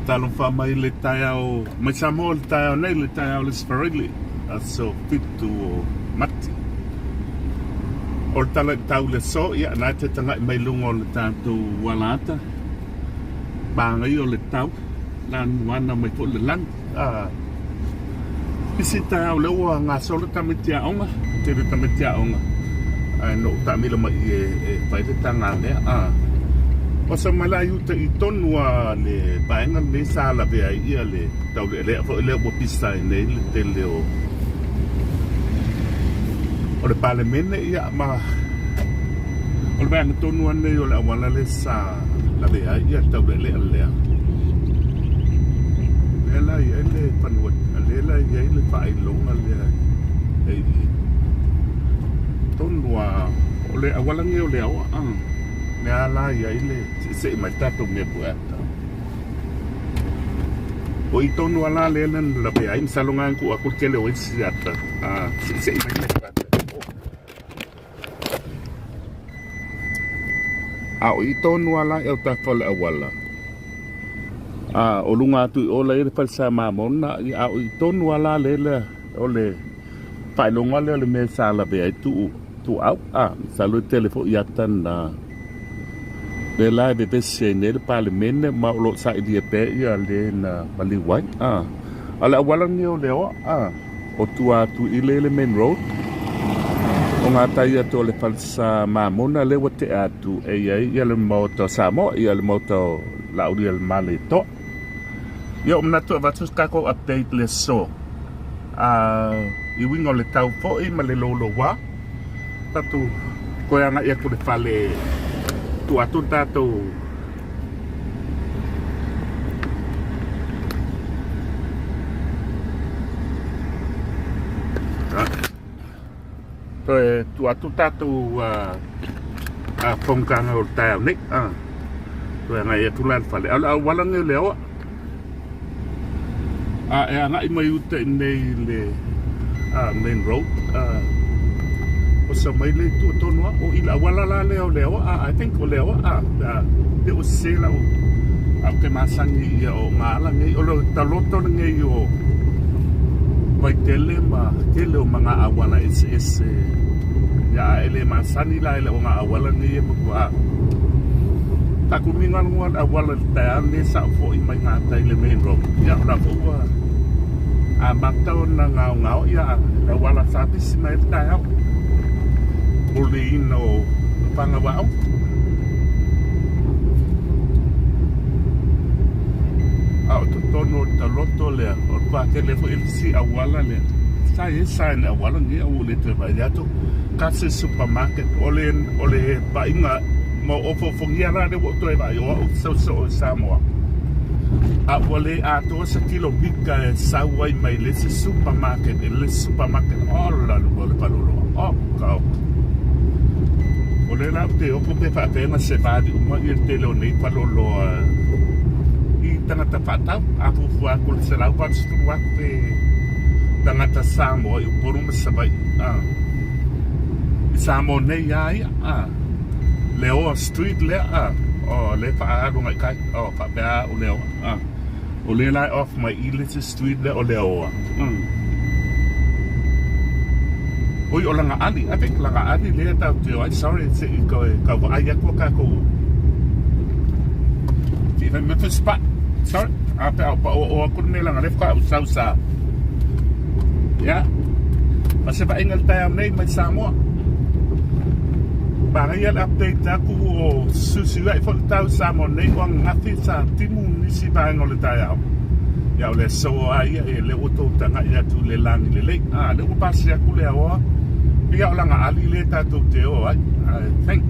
talon fa mai le taiao mai Samoa le taiao nei le taiao le sfarili so fitu o mati o le tala tau le so ia na te tanga mai lungo le tātou walata bangai o le tau lan wana mai po le lang isi taiao le ua ngā solo tamitia onga te re tamitia onga no tamila mai e whaite tanga lea o sa malai uta i tonua le baenga me sa la vea ia le tau le lea mo pisa e nei le te leo o le pale mene ia ma o le baenga tonua nei o le awala le sa la vea ia tau le lea lela ia le panua lela ia le whailonga lea e tonua o le awala nge o le awa me ala ia ile se mai tato me puata o i tonu ala le la pe ai salonga ku aku kele o siata se mai puata o i tonu ala e ta fol awala o lunga tu o le fal sa mamona o i tonu ala le o le pai longa le me sala be ai tu au salu telefo iata na le lai be pese ne le parlemene ma lo sa idea pe ia le na maliwai ala wala ni o leo o tu ile le main road o nga tai to le falsa mamona le wote atu e ia le moto Samoa ia le moto la uri el malito ia umna to va tus kako update le so i wingo le tau fo i ma le lolo wa tatu ko nga ia ko le fale tu atu tato tu atu tato fongkanga o tau nik tu nga ia tulan fale ala wala nge leo e nga i mai uta nei le main road o sa mai le tu tonua o ila wala la leo I think o leo te o sela o ke masangi ia o ngala ngai o lo taloto ngai o vai tele ma tele o manga awala ese ya ele masani la ele o nga awala ngai mo ta kuminga ngwa awala ta ne sa fo i mai ngata ile main road ya la fo matao na ngao ya la wala sa tisi mai ta Molino pangawao to tono taloto le o pa telefo il si awala le sai na awala ni o le te vayato kasi supermarket ole ba inga mo ofo fongiara de woto e ba yo so Samoa ole to sa kilo bika sawai mai le supermarket all la le palolo ka o le la te o pe fa pena se va di mo i te lo nei palolo i tangata fata a fu ko se la pa stu wa pe tangata Samoa i por un sabai Samoa Nei le o street le o le fa a ngai kai o fa ba o le o le la off my illicit street le o le o oi o langa ali I think langa ali le ta te I sorry se ko ai ko ka ko ti na me spot sorry apa o ko me langa le ka sa ya mase ba ingal tayo nei mai Samoa Bangayal update aku o susiwai fo tau Samoa Nei o ngati sa timu nisi bang o le tayo ya le so ai e le oto tanga ia tu le lang le le o pasi aku le o ia o langa ali le tatu te o I think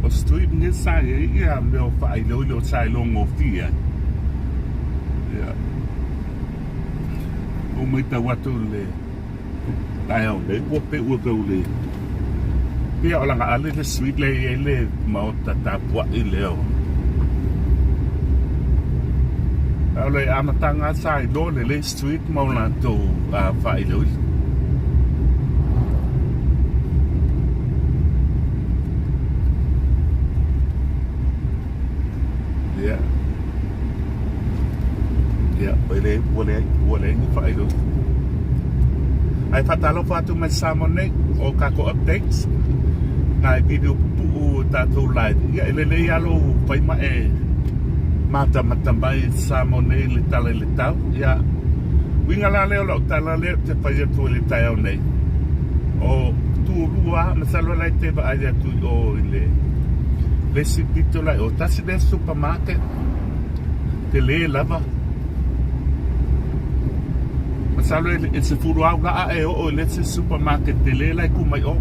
street ni sai ia me o fai lo sai longo fia ya o mai ta watu le tai o le o pe o ko le Pia o langa ale le sweet le mau tatapua I leo. Ole amatanga sa I do le street mau lanto whai leo. Yeah. Yeah, wale ni whai leo. Ai whatalo whatu mai Samoa Nei o kako updates. Ngai video pupu tātou live. Ia ele alo pai ma mata mai Samoa Nei le tala le tau. Ia winga la leo lo tala leo te pai atu le tau nei. O tu rua masalo lai te ba ai atu o le sipito lai o tasi le supermarket. Te le lava. Masalo e se furu au la o le supermarket te le lai kumai o.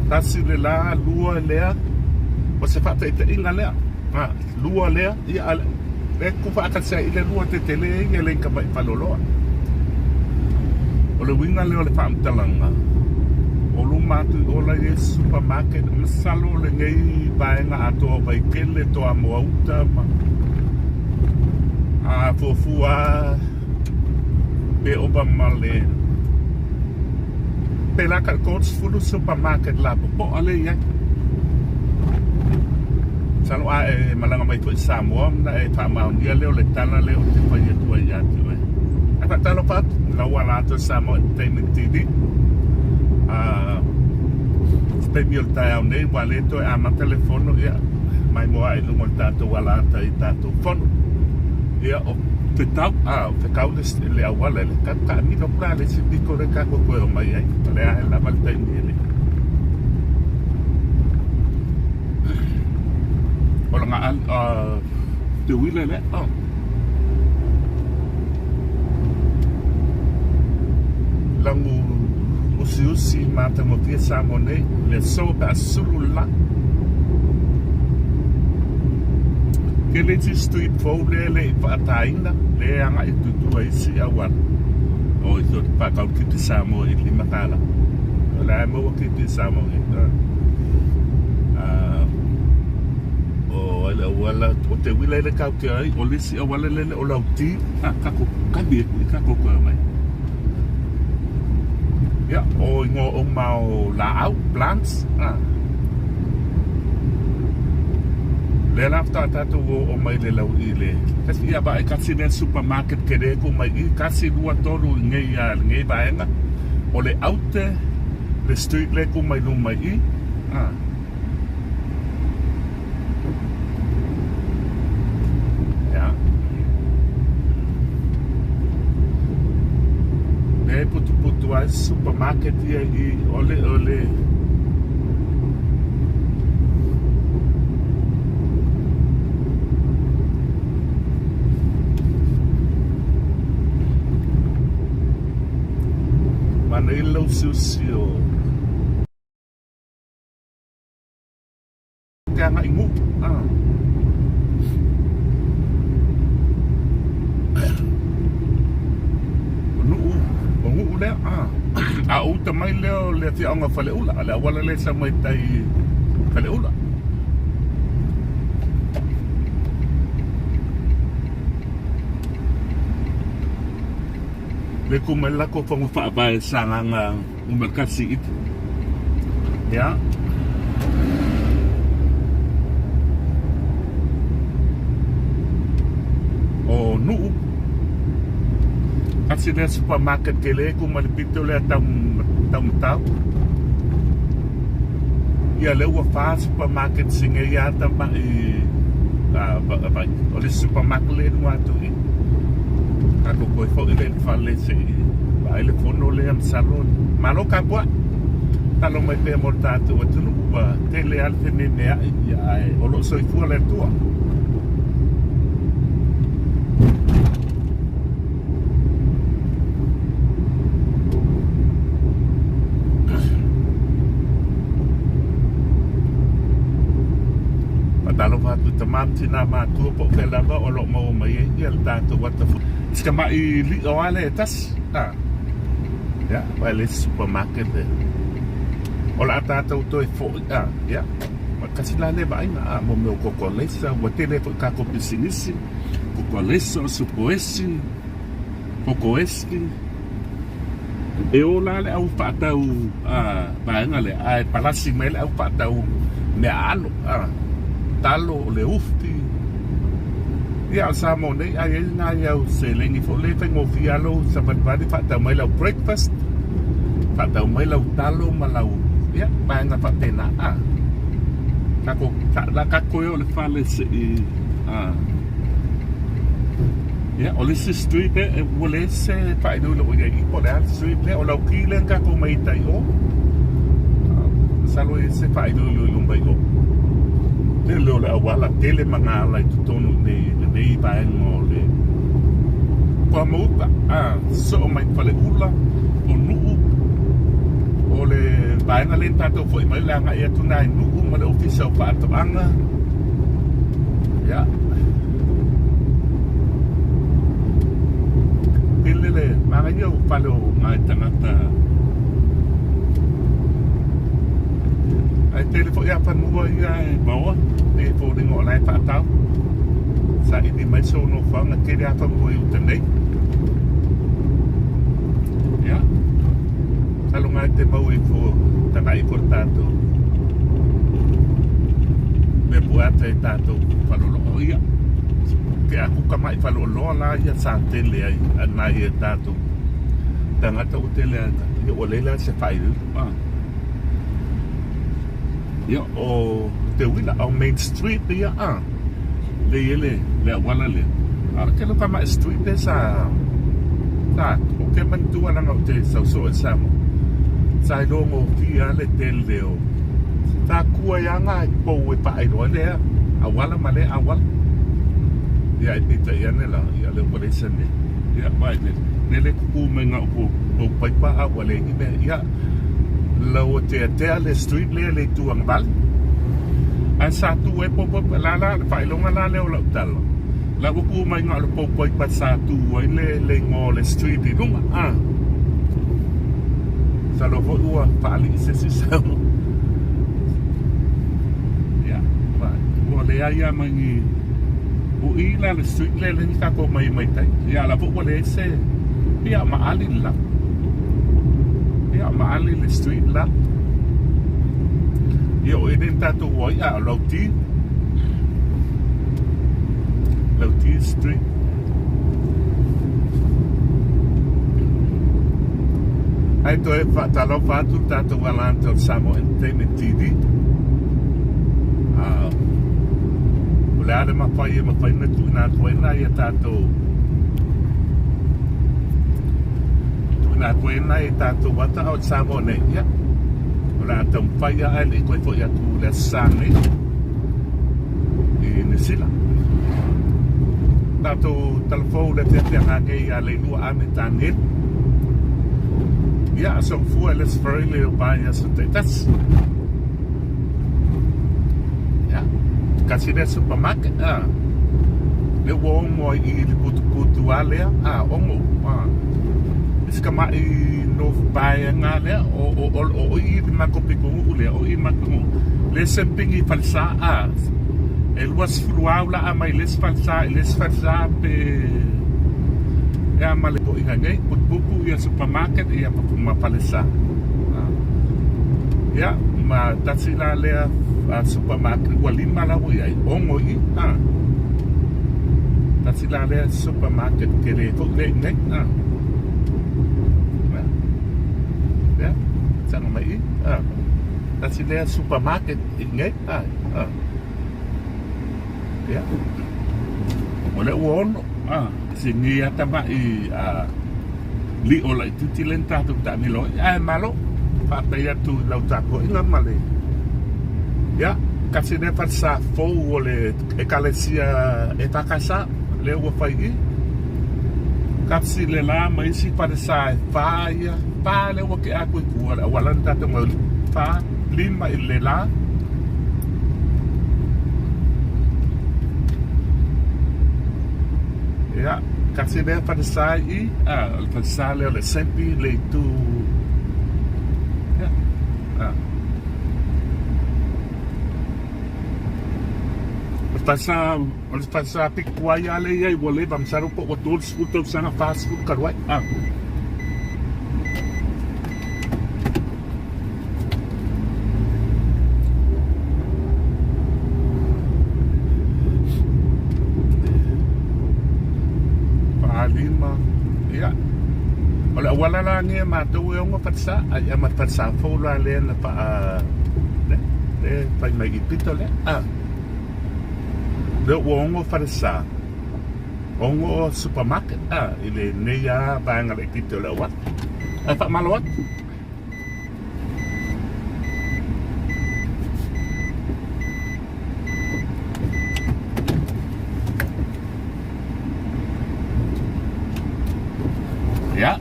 Tasi le la lua lea o se fata ita inga lea lua lea ia le kufa akasea ile lua te tele ia le inka mai paloloa o le winga leo le whaamtalanga o lumatu o la ye supermarket masalo le ngei vaenga atoa vai kele toa moauta a fofua pe oba male pelaka coach fulu supermarket la po ale ya salo malanga mai to Samoa na tamau dia leo le tala leo te pai tu ya tu ata talo pat la wala to Samoa Entertainment TV spemio tau nei wale to ama telefono ya mai mo ai lungo tato wala ta tato phone ya o te tau te kau le awala le kata ni no pra le si pico le kako ko mai ai le a la valta ni le ola nga te wile le langu usi mata mo pia Samoa Nei le so ba sulula ke le ti street fo le pataina le anga I tutua isi awan o I thought pa kau kiti Samoa I lima Tala la mo kiti Samoa o wala o te wila le kau te ai o lisi a wala le o lauti kako kabi kako ko mai ya o ngo o mau la au plants le lafta tatu o mai le lau I le kasi ia ba kasi le supermarket ke le ko mai I kasi lua tolu ngei baenga o le aute le street le ko mai lu mai I ya le putu ai supermarket ia I ole Nei lau siu te anga ingu o ngu lea a uta mai leo le tia anga fale ula le awala le sa mai tai fale ula le kumela ko fa fa ba sanga umakasi it ya o nu kasi le supermarket ke le kumalipito le tau ya le wa fa supermarket singe ya tamba ba o le supermarket le no atu ako ko fo ile fale se ba ile fono le am salon malo ka bua talo mai pe mortato o tunu ba tele alfe ne ya o lo so fu le tua talo fatu tamati na matu po kela ba o lo mo mai el tato what the fuck ska mai li o ale tas Ya, vai le supermarket le. Ola tātou toi fo, ya. Kasi la le vai na mo meu kokolesa, wa tele fo ka ko pisinisi. Kokolesa, supoesi, kokoeski. E ola le au patau vai nga le ai palasi mele au patau me alo, talo le ufti. Ya Samoa Nei ai na eu selengi fo le tengo fialo sa vadi patau mai lau breakfast. Patau mai lau talo malau. Ya, banga patena kako yo le fale se ya ole se street e ole se pa do lo ya i po le street le o lo kile kako mai tai o salo se pa do lo mai o le lo la wala tele manga la tonu ne ba ngo le kwa mo so mai pale ula o nu ole baina le tato foi mai la nga ia tuna nu ma le ofisa o pato anga ya pilele manga yo palo nga tangata ai telefo ya pa nuwa ia bawa e po dingo lai pa tau sa ini mai so no fanga ke dia pa mo yu tenei ya kalau ngate mau info takai portato me buat ai tato falolo ia ke aku kamai falolo la ia santele ai anai e tato tanga to tele ia olela se fai ia o te wila au main street ia le ele le wala le ara ke lo kama street esa ta o ke mantua na te so samo sai longo fia le teleo ta kua yanga po e pa ai do le awala male awal ya ita ya nela ya le pole sene ya mai ne le ku menga po pai pa awale ni me ya lo te le street le tuang bal an satu e po la pa longa la le o la talo la ku menga lo po pai pa satu le ngo le street ni lunga salo fo ua pali se samo ya va o le ia mangi o ila le street le ni ka ko mai tai ya la fo le se ya ma ali le street la yo edenta to wa ya lauti street ai to e fatalo fatu tato galanto Samoa Nei TV ole ale ma pai na tu na koina ia tato tu na koina ia tato wata o Samoa Nei ia ole atam pai ai ko fo ia tu le sangi ni sila tato telefon le te ngage ia le lua ame tanit ja, so fuhr alles freundlich bei so das ja kasi na supermarket le wo mo I le putu ale ongo iska mai no bai ngale o I ma kopiko ule o I ma ko le sempingi falsa el was fluaula a mai les falsa pe ya male po ingay buku ya supermarket ya mapalesa ya ma tatsila le supermarket walima la wo ya ongo I tatsila le supermarket ke le ko le ne ya sang mai tatsila supermarket ingay ya ole wono singi ata ba li ola tu tilenta tu ta ni lo malo pa ya tu lau ta ko inga male ya kasi ne fa sa fo ole e kalesia e takasa le wo fai kasi le la mai si pa sa fa ya pa le wo ke aku ku wala ta to fa lima le la ya kasi le whakasā I, le whakasā leo le sempi le tū, le whakasā pikuai ale iai, wale vamsaro po watol skuto sanga fast food karuai, lima, ya. Oleh awala la ni mātou e onga whatsa, ai ama whatsa whaula le na pa le pai mai I pito le, le onga whatsa, onga o supermarket, ile neia banga le pito le wat, wha malawat. Ya,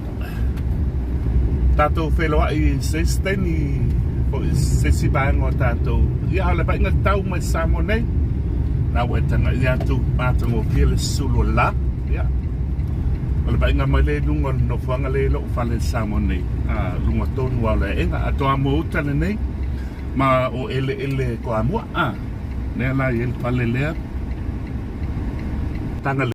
tato wheloa I sesteni o sesi banga o tato. Ia le pai ngak tau mai Samoa Nei. Na wetanga I atu mātango kele sulo la. Ia. O le pai ngak mai le lunga no whanga le lo whale Samoa Nei. Lunga tonu wala enga. Ato amo utale nei. Ma o ele ko amua. Nea la I ele whale lea. Tanga